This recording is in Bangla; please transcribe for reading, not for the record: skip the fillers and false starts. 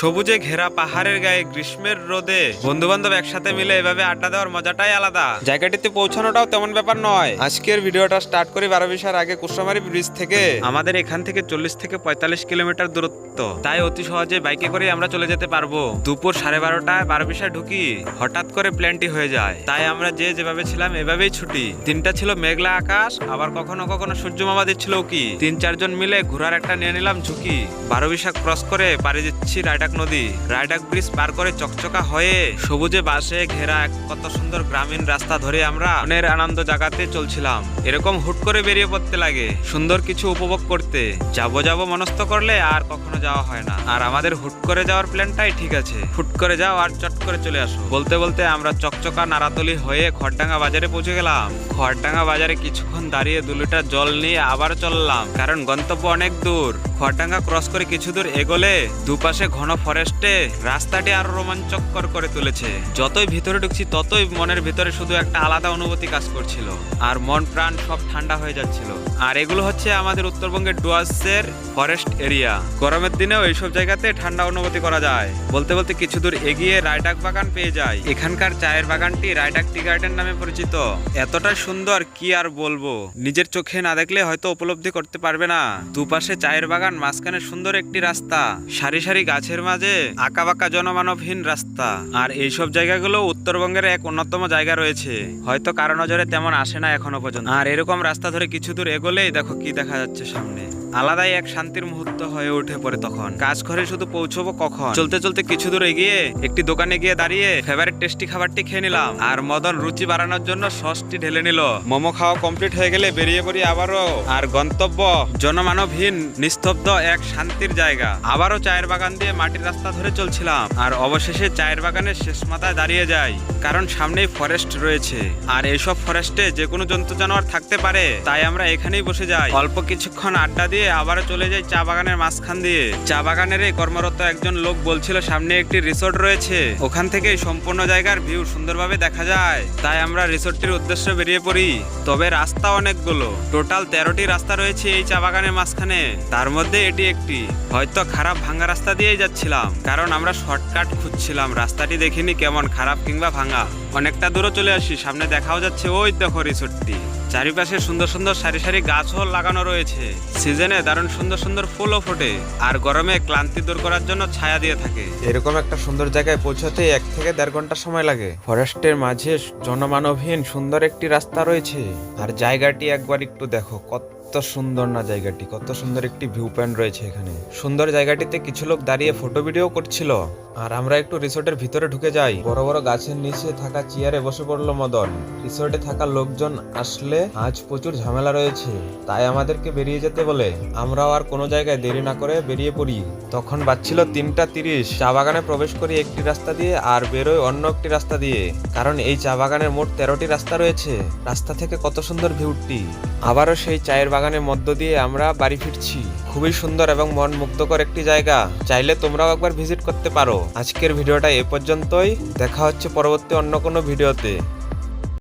সবুজে ঘেরা পাহাড়ের গায়ে গ্রীষ্মের রোদে বন্ধু বান্ধব একসাথে মিলে এভাবে আড্ডা দেওয়ার মজাটাই আলাদা। জায়গাটিতে পৌঁছানোটাও তেমন ব্যাপার নয়। আজকের ভিডিওটা স্টার্ট করি 12-20 আগে কুশমারী ব্রিজ থেকে। আমাদের এখান থেকে 40 থেকে 45 কিলোমিটার দূরত্ব, তাই অতি সহজে বাইকে করে আমরা চলে যেতে পারবো। দুপুর 12:30টায় 12-20 ঢুকি হঠাৎ করে প্ল্যানটি হয়ে যায়, তাই আমরা যেভাবে ছিলাম এভাবেই ছুটি। দিনটা ছিল মেঘলা আকাশ, আবার কখনো কখনো সূর্য মামা দিচ্ছিল কি। 3-4 জন মিলে ঘোরার একটা নিয়ে নিলাম ঝুঁকি। 12-20 ক্রস করে পাড়ি দিচ্ছি রায়ডাক নদী। রায়ডাক ব্রিজ পার করে চকচকা হয়ে সবুজে বাসে ঘেরা কত সুন্দর গ্রামীণ রাস্তা ধরে আমরা মনের আনন্দ জাগাতে চলছিলাম। এরকম হুট করে বেরিয়ে পড়তে লাগে সুন্দর কিছু উপভোগ করতে। যাবো মনস্থ করলে আর কখনো যাওয়া হয় না। আর আমাদের হুট করে যাওয়ার প্ল্যানটাই ঠিক আছে। হুট করে যাও আর চট করে চলে আসো। বলতে বলতে আমরা চকচকা নারাতলি হয়ে খড়ডাঙ্গা বাজারে পৌঁছে গেলাম। খড়ডাঙ্গা বাজারে কিছুক্ষণ দাঁড়িয়ে 2 লিটার জল নিয়ে আবার চললাম, কারণ গন্তব্য অনেক দূর। খড়ডাঙ্গা ক্রস করে কিছু দূর এগোলে দুপাশে ঘন ফরেস্টে রাস্তাটি আরো রোমাঞ্চকর করে তুলেছে। যতই ভিতরে ঢুকছি ততই মনের ভিতরে শুধু একটা আলাদা অনুভূতি কাজ করছিল, আর মন প্রাণ সব ঠান্ডা হয়ে যাচ্ছিল। আর এগুলো হচ্ছে আমাদের উত্তরবঙ্গের ডুয়ার্সের ফরেস্ট এরিয়া। গরমের দিনেও এইসব জায়গাতে ঠান্ডা অনুভূতি করা যায়। বলতে বলতে কিছু দূর এগিয়ে রায়ডাক বাগান পেয়ে যায়। এখানকার চায়ের বাগানটি রায়ডাক টি গার্ডেন নামে পরিচিত। এতটা সুন্দর কি আর বলবো, নিজের চোখে না দেখলে হয়তো উপলব্ধি করতে পারবে না। দুপাশে চায়ের বাগান, মাঝখানে সুন্দর একটি রাস্তা, সারি সারি গাছের মাঝে আঁকাবাঁকা জনমানবহীন রাস্তা। আর এইসব জায়গাগুলো উত্তরবঙ্গের এক অন্যতম জায়গা রয়েছে, হয়তো কারো নজরে তেমন আসে না এখনো পর্যন্ত। আর এরকম রাস্তা ধরে কিছু দূর এগোলেই দেখো কি দেখা যাচ্ছে সামনে। আলাদাই এক শান্তির মুহূর্ত হয়ে উঠে পড়ে তখন। কাজ করে শুধু পৌঁছবো কখন। চলতে চলতে কিছু দূর এগিয়ে একটি দোকানে গিয়ে দাঁড়িয়ে ফেভারিট টেস্টি খাবারটি খেয়ে নিলাম। আর মদন রুচি বাড়ানোর জন্য সসটি ঢেলে নিল। মোমো খাওয়া কমপ্লিট হয়ে গেলে বেরিয়ে পড়ি আবারও। আর গন্তব্য জনমানবহীন নিস্তব্ধ এক শান্তির জায়গা। আবারও চায়ের বাগান দিয়ে মাটির রাস্তা ধরে চলছিলাম। আর অবশেষে চায়ের বাগানের শেষ মাথায় দাঁড়িয়ে যাই, কারণ সামনেই ফরেস্ট রয়েছে। আর এইসব ফরেস্টে যে কোনো জন্তু জানোয়ার থাকতে পারে, তাই আমরা এখানেই বসে যাই। অল্প কিছুক্ষণ আড্ডা দিয়ে আবারও চলে যাই চা বাগানের মাঝখান দিয়ে। চা বাগানের এই কর্মরত একজন লোক বলছিল সামনে একটি রিসোর্ট রয়েছে, ওখান থেকেই সম্পূর্ণ জায়গার ভিউ সুন্দরভাবে দেখা যায়। তাই আমরা রিসোর্টটির উদ্দেশ্যে বেরিয়ে পড়ি। তবে রাস্তা অনেকগুলো, টোটাল 13টি রাস্তা রয়েছে এই চা বাগানের মাঝখানে। তার মধ্যে এটি একটি। হয়তো খারাপ ভাঙা রাস্তা দিয়েই যাচ্ছিলাম, কারণ আমরা শর্টকাট খুঁজছিলাম। রাস্তাটি দেখিনি কেমন খারাপ কিংবা ভাঙা। অনেকটা দূরে চলে আসি, সামনে দেখাও যাচ্ছে ওই দেখো রিসোর্টটি। চারিপাশে সুন্দর সুন্দর সারি সারি গাছও লাগানো রয়েছে। সিজনে দারুণ সুন্দর সুন্দর ফুলও ফোটে, আর গরমে ক্লান্তি দূর করার জন্য ছায়া দিয়ে থাকে। এরকম একটা সুন্দর জায়গায় পৌঁছাতে 1 থেকে 1.5 ঘন্টা সময় লাগে। ফরেস্টের মাঝে জনমানবহীন সুন্দর একটি রাস্তা রয়েছে। আর জায়গাটি একবার একটু দেখো, কত সুন্দর না জায়গাটি, কত সুন্দর একটি ভিউ পয়েন্ট রয়েছে এখানে। সুন্দর জায়গাটিতে কিছু লোক দাঁড়িয়ে ফটো ভিডিও করছিল। আর আমরা একটু রিসোর্টের ভিতরে ঢুকে যাই। বড় বড় গাছের নিচে থাকা চেয়ারে বসে পড়লো মদন। রিসোর্টে থাকা লোকজন আসলে আজ প্রচুর ঝামেলা রয়েছে, তাই আমাদেরকে বেরিয়ে যেতে বলে। আমরাও আর কোনো জায়গায় দেরি না করে বেরিয়ে পড়ি। তখন বাজছিল 3:30। চা বাগানে প্রবেশ করি একটি রাস্তা দিয়ে আর বেরোই অন্য একটি রাস্তা দিয়ে, কারণ এই চা বাগানের মোট 13টি রাস্তা রয়েছে। রাস্তা থেকে কত সুন্দর ভিউটি। আবারও সেই চায়ের বাগানের মধ্য দিয়ে আমরা বাড়ি ফিরছি। খুবই সুন্দর এবং মন মুগ্ধকর একটি জায়গা, চাইলে তোমরাও একবার ভিজিট করতে পারো। আজকের ভিডিওটা এ পর্যন্তই, দেখা হচ্ছে পরবর্তী অন্য কোনো ভিডিওতে।